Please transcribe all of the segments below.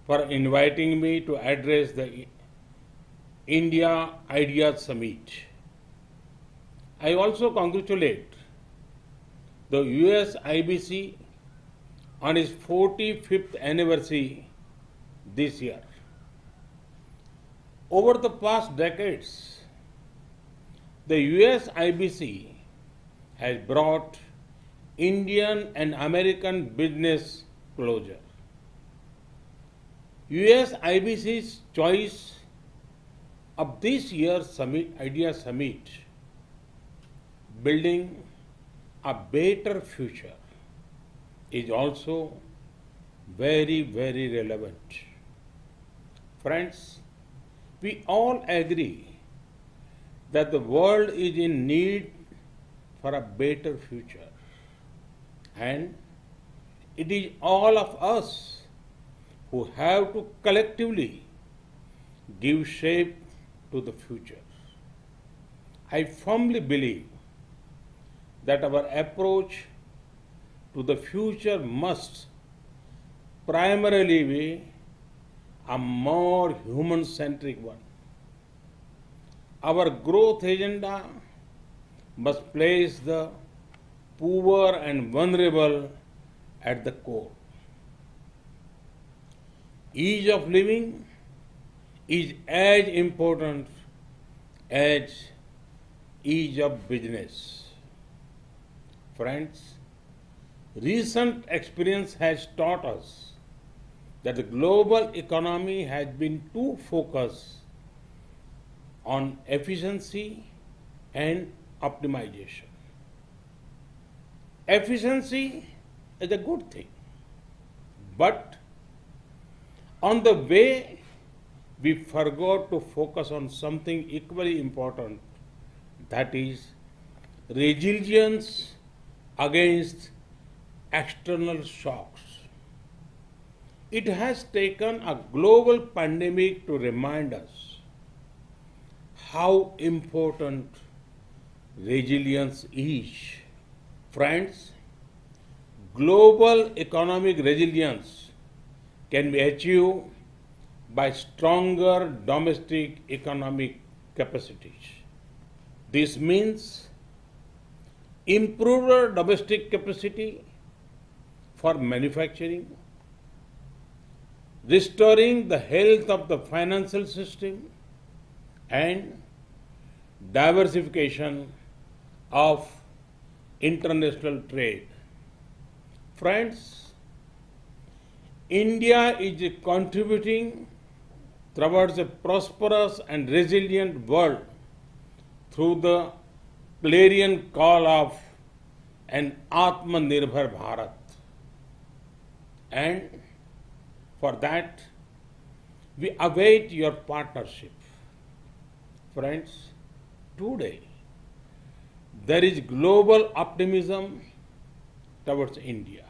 for inviting me to address the India Ideas Summit. I also congratulate the US IBC on its 45th anniversary this year. Over the past decades, the US IBC has brought Indian and American business closer. US IBC's choice of this year's Idea Summit, building a better future, is also very, very relevant. Friends, we all agree that the world is in need for a better future, and it is all of us who have to collectively give shape to the future. I firmly believe that our approach to the future must primarily be a more human-centric one. Our growth agenda must place the poor and vulnerable at the core. Ease of living is as important as ease of business. Friends, recent experience has taught us that the global economy has been too focused on efficiency and optimization. Efficiency is a good thing, but on the way we forgot to focus on something equally important, that is resilience against external shocks. It has taken a global pandemic to remind us how important resilience is. Friends, global economic resilience can be achieved by stronger domestic economic capacities. This means improved domestic capacity for manufacturing, restoring the health of the financial system, and diversification of international trade. Friends, India is contributing towards a prosperous and resilient world through the clarion call of an Atmanirbhar Bharat. And for that, we await your partnership. Friends, today there is global optimism towards India.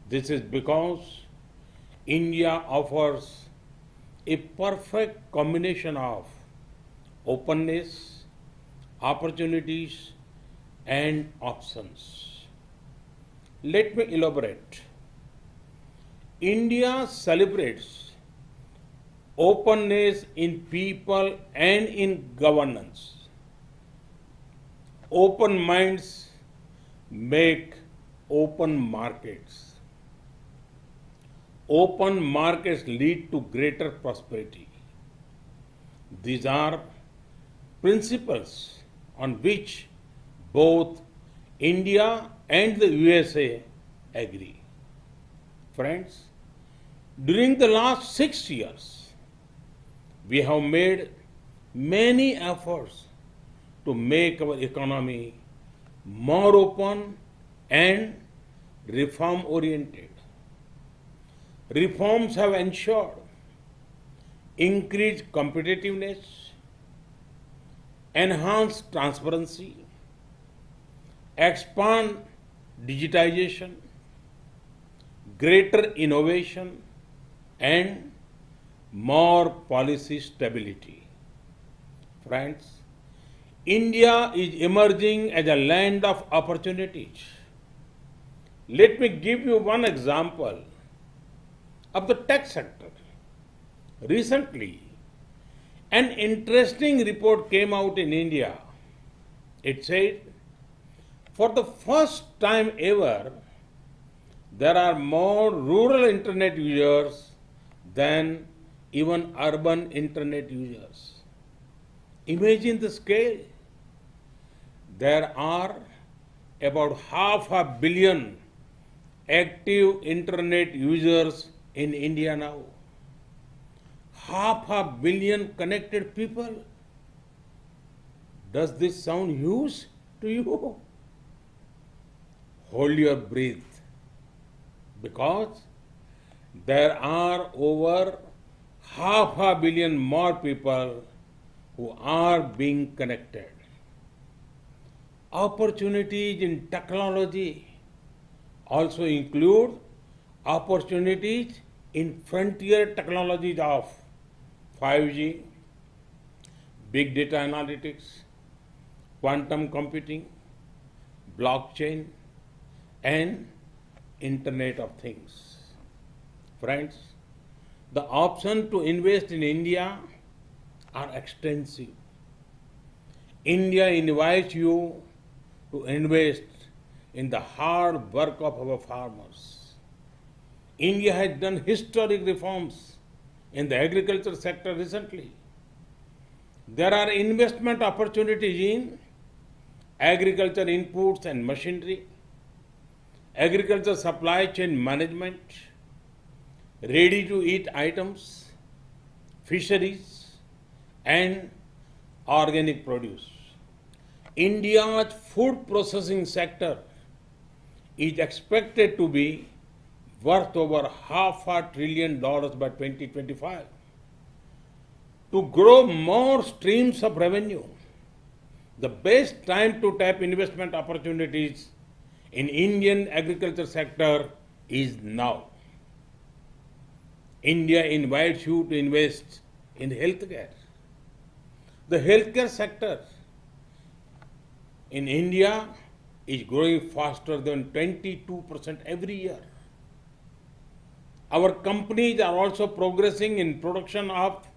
This is because India offers a perfect combination of openness, opportunities, and options. Let me elaborate. India celebrates openness in people and in governance. Open minds make open markets. Open markets lead to greater prosperity. These are principles on which both India and the USA agree. Friends, during the last 6 years, we have made many efforts to make our economy more open and reform-oriented. Reforms have ensured increased competitiveness, enhanced transparency, expand digitization, greater innovation, and more policy stability. Friends, India is emerging as a land of opportunities. Let me give you one example of the tech sector. Recently, an interesting report came out in India. It said, for the first time ever, there are more rural internet users than even urban internet users. Imagine the scale. There are about 500 million active internet users in India now. 500 million connected people. Does this sound huge to you? Hold your breath, because there are over 500 million more people who are being connected. Opportunities in technology also include opportunities in frontier technologies of 5G, big data analytics, quantum computing, blockchain, and Internet of Things. Friends, the options to invest in India are extensive. India invites you to invest in the hard work of our farmers. India has done historic reforms in the agriculture sector recently. There are investment opportunities in agriculture inputs and machinery, agriculture supply chain management, ready-to-eat items, fisheries, and organic produce. India's food processing sector is expected to be worth over $500 billion by 2025. To grow more streams of revenue, the best time to tap investment opportunities in Indian agriculture sector is now. India invites you to invest in healthcare. The healthcare sector in India is growing faster than 22% every year. Our companies are also progressing in production of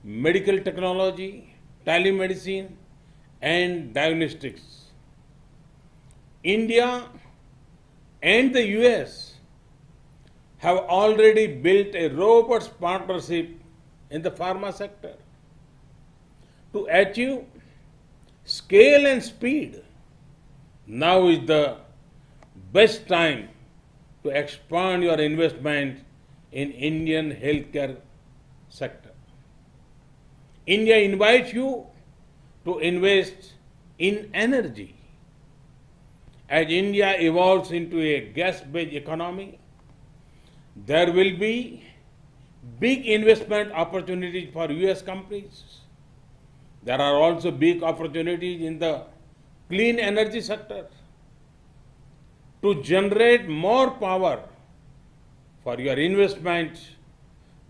medical technology, telemedicine, and diagnostics. India and the US have already built a robust partnership in the pharma sector. To achieve scale and speed, now is the best time to expand your investment in Indian healthcare sector. India invites you to invest in energy. As India evolves into a gas-based economy, there will be big investment opportunities for US companies. There are also big opportunities in the clean energy sector. To generate more power for your investment,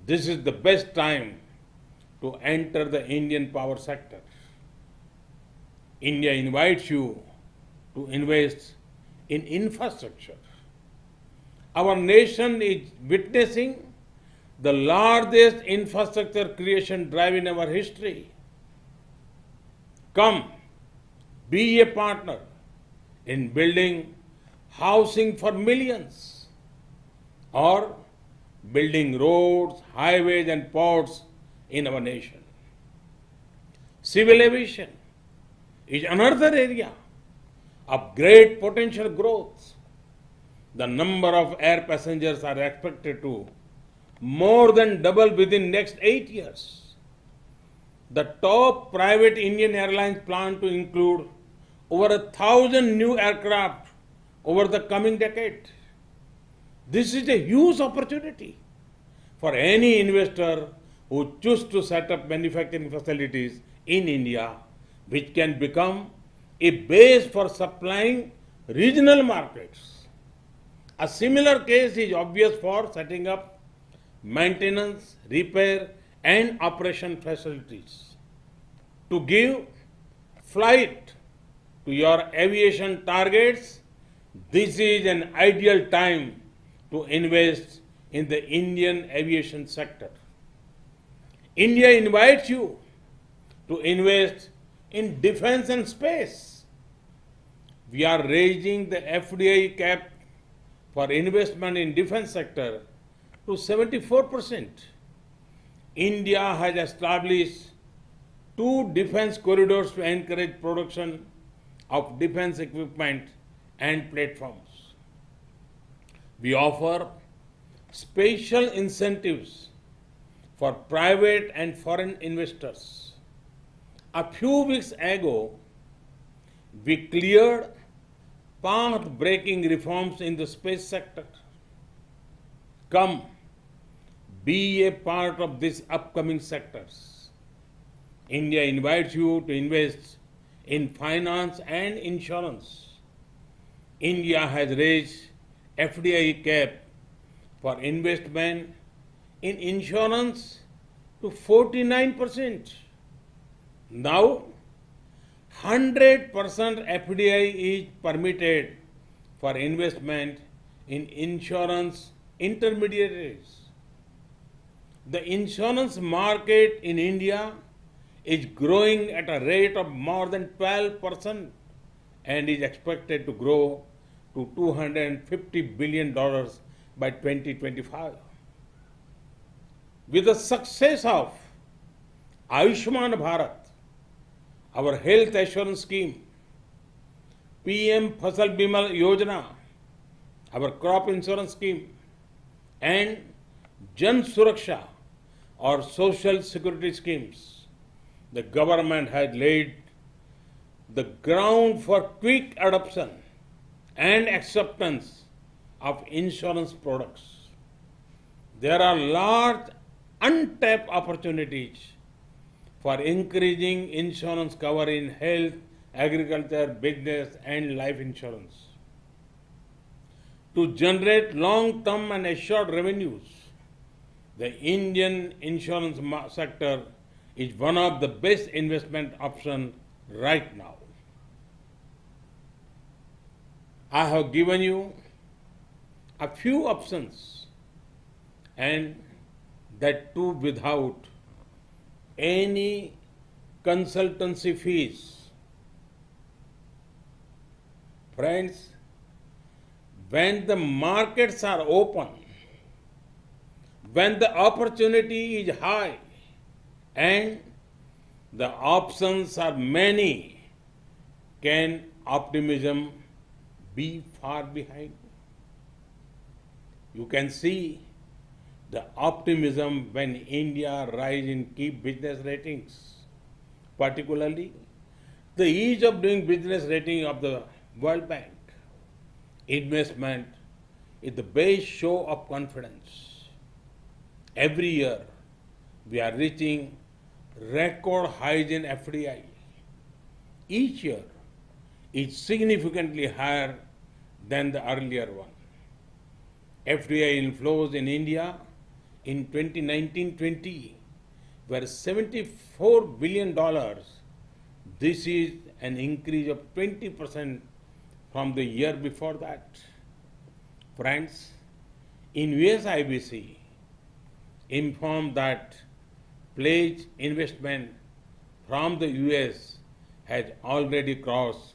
this is the best time to enter the Indian power sector. India invites you to invest in infrastructure. Our nation is witnessing the largest infrastructure creation drive in our history. Come, be a partner in building housing for millions, or building roads, highways, and ports in our nation. Civil aviation is another area of great potential growth. The number of air passengers are expected to more than double within next 8 years. The top private Indian airlines plan to include over 1,000 new aircraft over the coming decade. This is a huge opportunity for any investor who chooses to set up manufacturing facilities in India, which can become a base for supplying regional markets. A similar case is obvious for setting up maintenance, repair, and operation facilities. To give flight to your aviation targets, this is an ideal time to invest in the Indian aviation sector. India invites you to invest in defense and space. We are raising the FDI cap for investment in defense sector to 74%. India has established 2 defense corridors to encourage production of defense equipment and platforms. We offer special incentives for private and foreign investors. A few weeks ago, we cleared path-breaking reforms in the space sector. Come, be a part of these upcoming sectors. India invites you to invest in finance and insurance. India has raised FDI cap for investment in insurance to 49%. Now, 100% FDI is permitted for investment in insurance intermediaries. The insurance market in India is growing at a rate of more than 12% and is expected to grow to $250 billion by 2025. With the success of Ayushman Bharat, our health assurance scheme, PM Fasal Bima Yojana, our crop insurance scheme, and Jan Suraksha, or social security schemes, the government has laid the ground for quick adoption and acceptance of insurance products. There are large untapped opportunities for increasing insurance cover in health, agriculture, business, and life insurance. To generate long-term and assured revenues, the Indian insurance sector is one of the best investment options right now. I have given you a few options, and that too without any consultancy fees. Friends, when the markets are open, when the opportunity is high and the options are many, can optimism be far behind? You can see the optimism when India rise in key business ratings, particularly the ease of doing business rating of the World Bank. Investment is the base show of confidence. Every year, we are reaching record highs in FDI. Each year is significantly higher than the earlier one. FDI inflows in India in 2019-20 were $74 billion. This is an increase of 20% from the year before that. Friends, in US IBC informed that pledged investment from the US has already crossed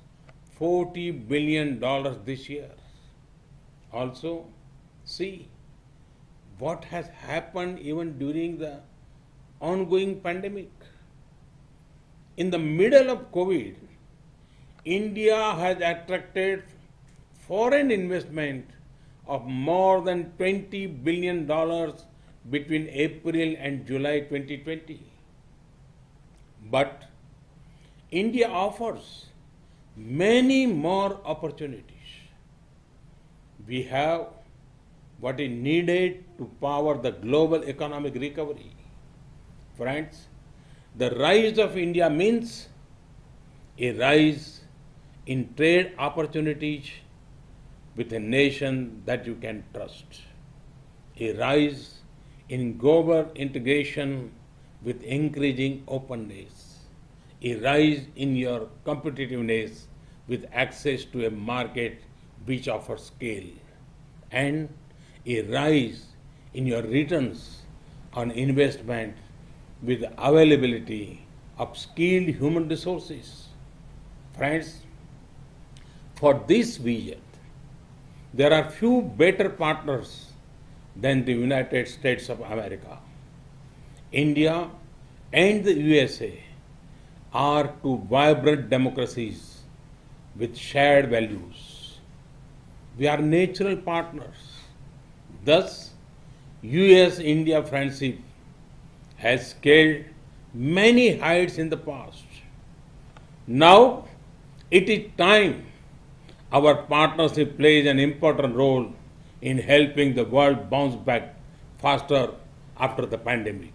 $40 billion this year. Also, see what has happened even during the ongoing pandemic. In the middle of COVID, India has attracted foreign investment of more than $20 billion between April and July 2020. But India offers many more opportunities. We have what is needed to power the global economic recovery. Friends, the rise of India means a rise in trade opportunities with a nation that you can trust, a rise in global integration with increasing openness, a rise in your competitiveness with access to a market which offers scale, and a rise in your returns on investment with availability of skilled human resources. Friends, for this vision, there are few better partners than the United States of America. India and the USA are two vibrant democracies with shared values. We are natural partners. Thus, US-India friendship has scaled many heights in the past. Now, it is time our partnership plays an important role in helping the world bounce back faster after the pandemic.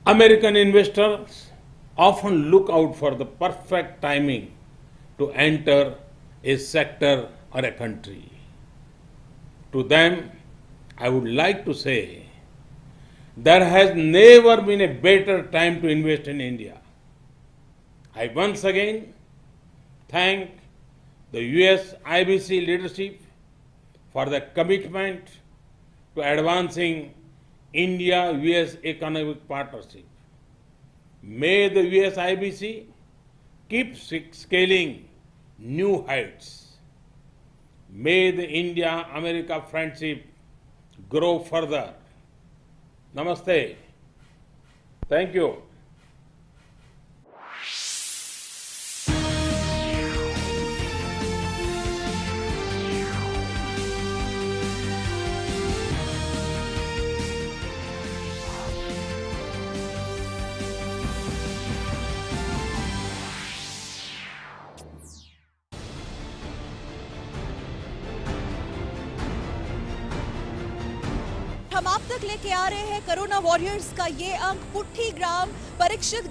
American investors often look out for the perfect timing to enter a sector or a country. To them, I would like to say, there has never been a better time to invest in India. I once again thank the US IBC leadership for the commitment to advancing India-US economic partnership. May the US IBC keep scaling new heights. May the India-America friendship grow further. Namaste. Thank you. हम आप तक लेके आ रहे हैं corona warriors का ये अंक पुट्ठी ग्राम परीक्षित